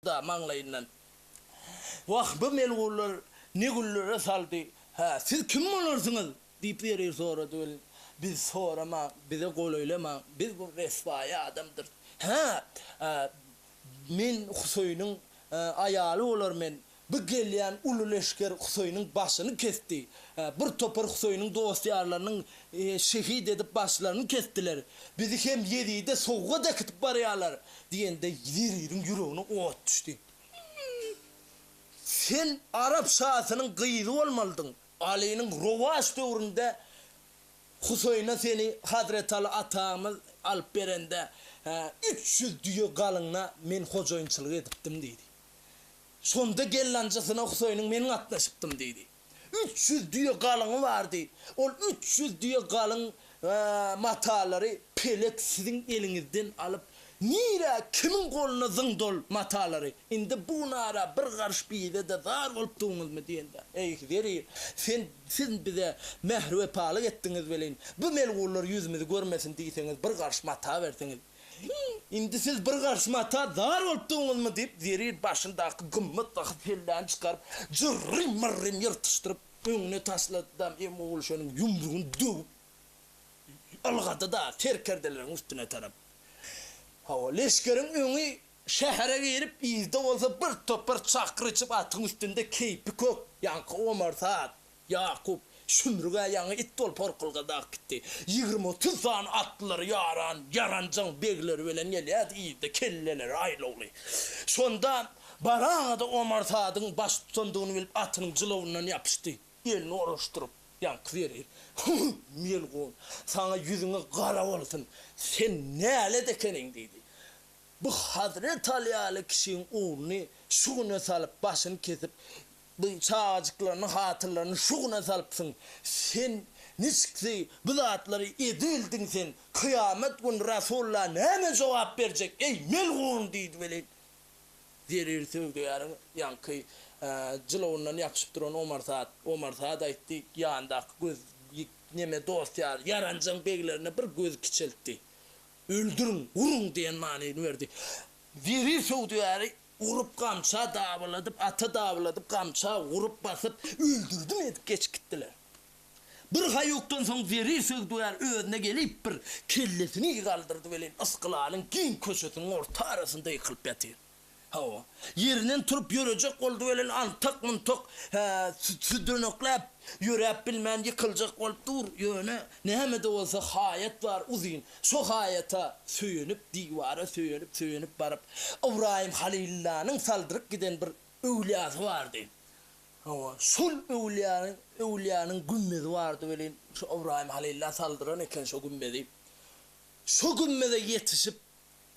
da manglayından. Vah bu melgullar ne güllere saldı. Ha siz kim olursunuz? Deyip verir sonra diyor. Biz sorama, bize gol oylama. Biz bu resvaya adamdır. Ha men Husoy'nun ayalı olur men. Bu gelyen ulu leşker Husoy'nun başını kesti. Bir topar Husoy'un dostlarının şehit edip başlarını kestiler. Bizi hem yediği de soğuğa da kıtıp barayalar. Diyende yerin yüreğine ot düştü. Sen Arap şahsının kıyıdı olmalıdın. Ali'nin rovaş dövründe Husoy'una seni Hazreti Ali atağımız alıp berende 300 diyor kalınla men hocoyunçılık ediptim deydi. Sonda gellancasına Husoy'un menin atlaşıptım deydi. 300 diyor kalını vardı. O 300 diyor kalın mataları pelek sizin elinizden alıp nira kimin koluna zındol mataları. Indi bu nara bir karış biyde de zar olup doğunuz mu diyende. Ey verir. Siz bize mehr ve pahalı ettiniz beleyin. Bu melgullar yüzümüzü görmesin diyseniz bir karış mata verseniz. Indi siz bir karış mata zar olup doğunuz mu deyip verir başındaki gımmıt takıp felden çıkarıp cırrim mırrim yırtıştırıp önüne tasladım oğul şunun yumruğunu dövüp algada da terkerdelerin üstüne tarap. Hava leşkerin önü şehre girip izde olsa bir topar çakır içip atın üstünde keypi kok. Yankı Omar Saad, Yakup, Şümrüge yanı it dol porkulga da gitti. 20-30 tane atlıları yarancan begleri velen geliyat izde kelleler ayloğlu. Sonda barana da Omar Saad'ın baş tutandığını bilip atının cılavundan yapıştı. Elini oruçturup yankı verir. Melgun, sana yüzüne kara olsun. Sen ne ale dekenin dedi. Bu Hazreti Ali'li kişinin oğlunu şuğuna salıp başını kesip bu çağcıklarını hatırlarını şuğuna salıpsın. Sen niçiksi bu zatları edildin sen. Kıyamet gün Resulullah ne cevap verecek? Ey melgun dedi böyle. Verir sövdü yarın yankı cılavundan yakışıp duran Omar Saad ayıttı yanındaki göz neme dostlar yarancan beylerine bir göz kiçeltti. Öldürün, vurun diyen manini verdi. Verir sövdü yarın vurup kamça davaladıp, ata davaladıp kamça vurup basıp öldürdüm edip geç gittiler. Bir hayoktan son verir sövdü yarın önüne gelip bir kellesini kaldırdı böyle ıskılalın giyin köşesinin orta arasında yıkılıp yatıyor. Hava. Yerinden turup yürüyecek oldu öyle antak mıntak südürnöklep yürüyüp bilmen yıkılacak olup dur yöne ne de olsa hayat var uzun şu hayata söyünüp divara söyünüp barıp İbrahim Halil'la'nın saldırıp giden bir evliyası vardı. Hava. Şul evliyanın gümmedi vardı öyle şu İbrahim Halil'la saldıran eken şu gümmedi. Şu gümmede yetişip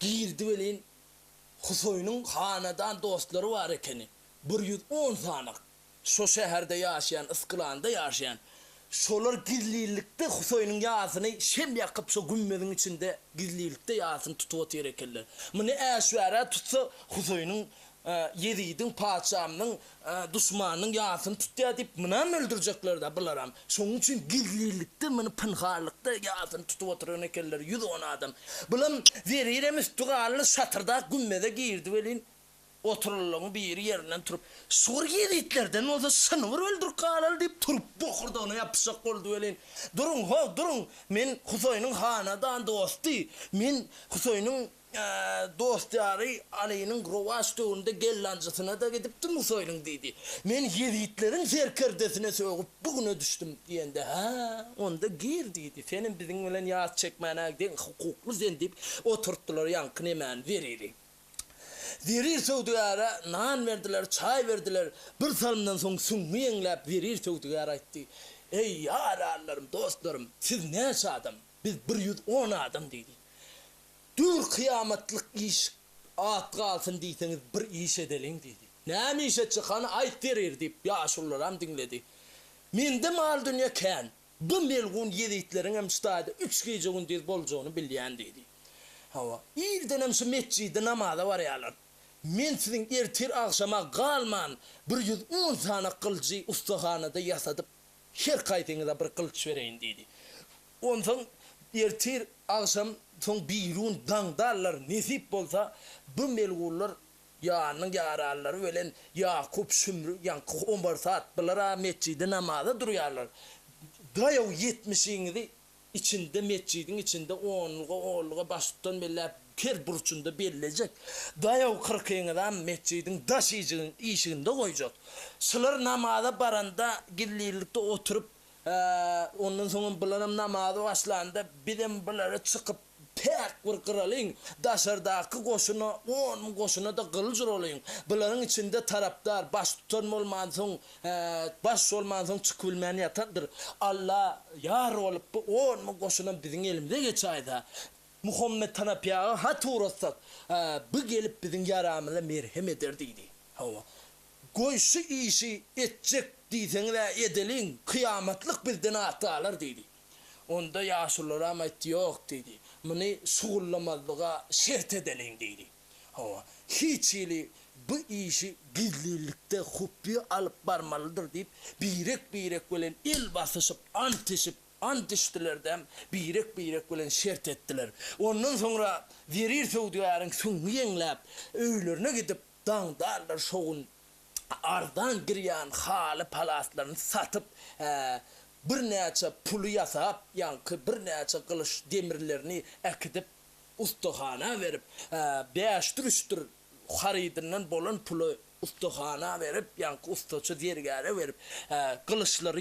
girdi öyle Husoy'un hanedan dostları var ekeni. 110 tane. Şu şehirde yaşayan, Iskılan'da yaşayan. Şolar gizlilikte Husoy'un yağsını şem yakıp şu gümmedin içinde gizlilikte yağsını tutup otuyor ekenler. Bunu eşvere tutsa Husoy'un Yezid'in padişahının düşmanının yağsını tutuyor deyip bunu öldürecekler de bilerim. Şunun için gizlilikte, bunu pınharlıkta yağsını tutup oturuyor ekenler. 110 adam. Bilem veririm üstügalı şatırda gümmede girdi velin. Otururluğun bir yerinden turup sur Yezidlerden olsa sınıvır öldür kalal deyip turup bokurda ona yapışak oldu velin. Durun men Husoy'un hanadan dostu. Men Husoy'un dostları Ali'nin Grovaş döğünde gellancasına da gidip durmu soylun dedi. Men Yezidlerin serkerdesine soğup bugüne düştüm diyende onda gir dedi. Senin bizim ölen yağız çekmene giden hukuklu sen deyip oturttular yankın hemen veriri. Verir soğuduyara nan verdiler, çay verdiler. Bir salımdan son sunmuyenlep verir soğuduyara etti. Ey yararlarım, dostlarım, siz ne adam? Biz 110 adam dedi. Dur kıyametlik iş at kalsın deyseniz bir iş edelim dedi. Ne iş edeceğini ayt verir deyip yaşlılarım dinledi. Mende mal dünya ken, bu melgun Yezidlerin hem stadı 3 gece gün diz bolacağını bilyen dedi. Hava, irden hem şu mescide namaza var yalar. Men sizin ertir akşama kalman 110 tane kılcı ustahanada yasadıp her kaytınıza bir kılıç vereyim dedi. Ondan ertir akşam son birun dangdarlar nesip bolsa bu melgullar Yanın yararları ölen Yakup Sümrü yankı 11 saat bilara mescidi namaza duruyarlar. Dayav 70'inizi içinde mescidin içinde onluğa baş tutan bella her burçunda bellecek. Dayav 40'inidan mescidin daş işiginde koyacak. Sılar namaza baranda gillilikte oturup ondan sonra bilanım namaza başlandı. Bilen bilara çıkıp pek vurqıralıyın. Daşardaki koşuna 10 koşuna da kılıcır olayın. Bunların içinde taraftar baş tutan olmansın, baş olmansın çıkıbilmeyen yatandır. Allah yar olup bu 10 koşuna bizim elimde geçaydı. Muhammed Tanapiyağı hat uğratsak, bu gelip bizim yaramıza merhem eder deydi. Koysu işi edecek deysen de edelin kıyametlik birden atalar deydi. Onda yaşlılar ama yok dedi. Bunu suğullamazlığa şert edelim dedi. Hiç ili bu işi gizlilikte hubbi alıp barmalıdır deyip birek böyle el basışıp antiştilerden birek böyle şert ettiler. Ondan sonra verir Suudiyarın sunu yenlep öylerine gidip dağdarlar şoğun ardan giryan halı palaslarını satıp bir neçe pulu yasap, yankı bir neçe kılıç demirlerini ekidip ustahana verip, 5-3 haridinden bolan pulu ustahana verip, yankı ustaçı dergare verip, kılıçları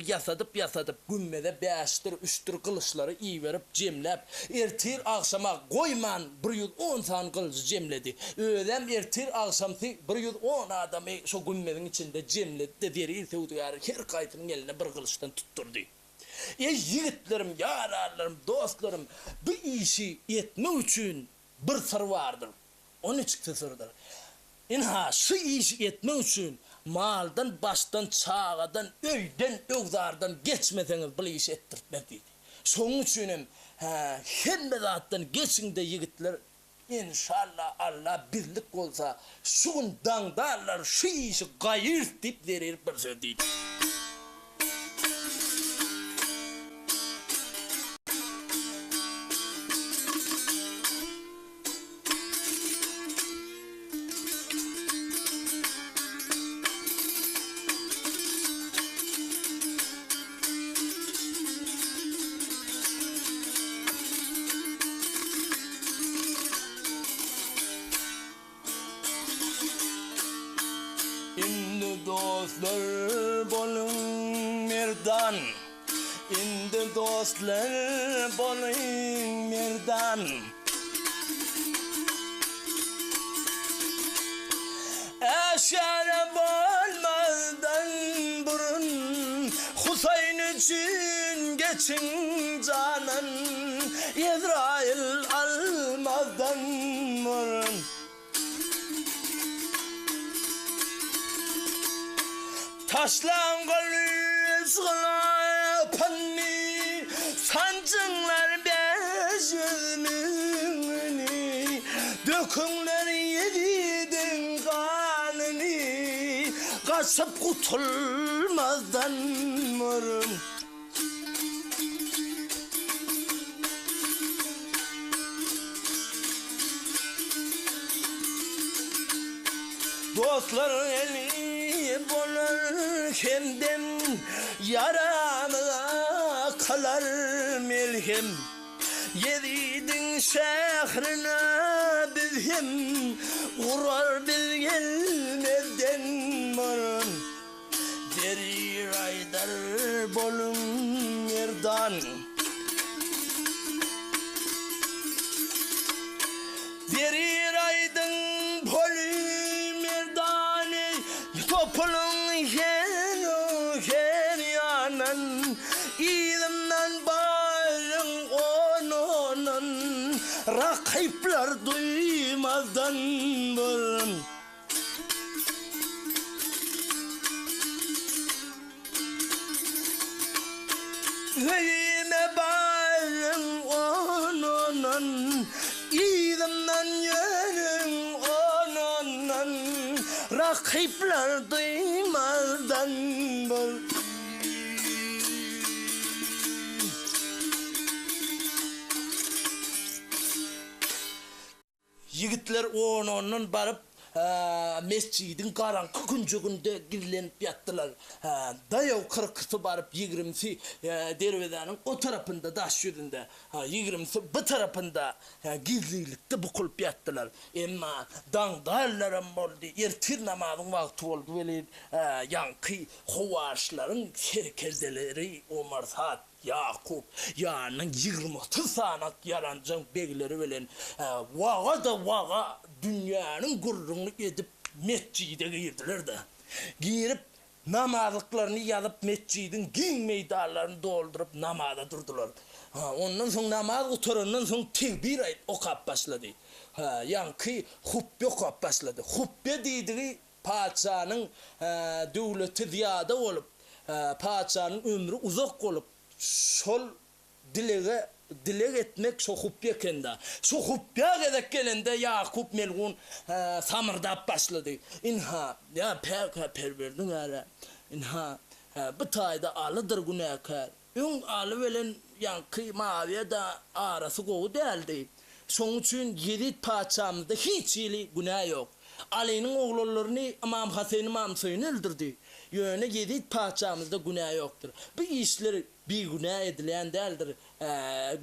yasadıp, gümmede 5-3 kılıçları iyi verip, cemlep, ertir akşama koyman 110 tane kılıcı cemledi. Öğlem ertir akşamsı 110 adamı şu gümmedin içinde cemledi de deri Suudiyarı her kaytının eline bir kılıçtan tutturdu. Yiğitlerim, yararlarım, dostlarım, bu işi etme için bir sır vardır. 13 sırdır. Şu işi etme için maldan, baştan, çağadan, öyden, ögdardan geçmeseniz bu işi ettirtmez deydi. Sonun için hem zattan geçin de yiğitler, İnşallah Allah birlik olsa şundan darlar şu işi gayır deyip verir bir söz deydi. İndi dostlar bolun merdan, indi dostlar bolun merdan. Eşare bolmadan burun, Husayn için geçin canan, İsrail almazdan burun. Taşlan gülüzgüla panni, sancınlar bezümünü, dökünler yedidin kanını, kasıp kutulmazdan mırım. Dostlar eli bolar hemden yarama kalar melhem. Yedidin şehrine bizhem uğrar bir gelmeden marın. Deri aydar bolun merdan. Deri aydın bolun merdan. Topulun her yanan, İlimden bağırın onun, rakipler duymazdan burun. Hüyme bağırın onun, İlimden yönün onun, rakipler duymazdan burun. Yigitler onun barıp mescidin karanqı küncüğünde girilenip yattılar. Dayav kırkısı barıp 20'si dervedanın o tarafında daş yüründe. 20'si bu tarafında gizlilikte bukulup yattılar. Emma dağdarlarım oldu. Ertir namazın vakti oldu. Böyle yankı hovaşların serkezdeleri Omar Saad Yakup yanın 20 sanak yarancın begleri bilen vaga da vaga dünyanın gurrunu edip mescide girdiler de. Girip namazlıklarını yazıp mescidin giyin meydanlarını doldurup namaza durdular. Ondan sonra namaz oturundan sonra tekbir ayet okap başladı. Yankı hubbe okap başladı. Hubbe dediği padişahın devleti ziyade olup padişahın ömrü uzak olup şol dilek etmek şu hubbe kende. Şu hubbe gedek gelende Yakup melgun samırdap başladı. İnha ya perverdin ara. İnha bu tayda alıdır günahkar. Ün alı velen yankı maviye da arası goğu değildi. Son için yedi padişahımızda hiç iyili günah yok. Ali'nin oğullarını İmam Hasan İmam Hüseyin öldürdü. Yöne yedi padişahımızda günah yoktur. Bu işler bir günah edilen değildir.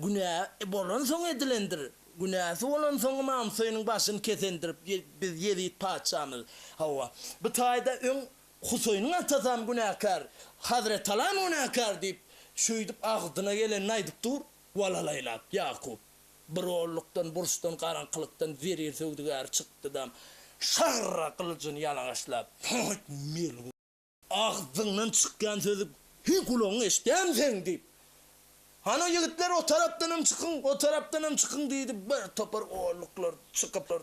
Günah olan son edilendir. Günahsı olan son İmam Hüseyin'in başını kesendirip biz yedi padişahımız. Hava. Bu tayda ön Hüseyin'in atasam günahkar. Hazreti Allah günahkar deyip şöydüp ağzına gelen aydıp dur. Valalaylap Yakup. Bir oğulluktan, burstan, karanqılıktan verir sögdügar çıktı dam. Şarra kılıcını yalağaçlap. Ağzından çıkan sözü hiç kulağını eştem sen deyip. Hani yigitler o taraftanım çıkın, o taraftanım çıkın deydi. Bir topar oğulluklar çıkıplar.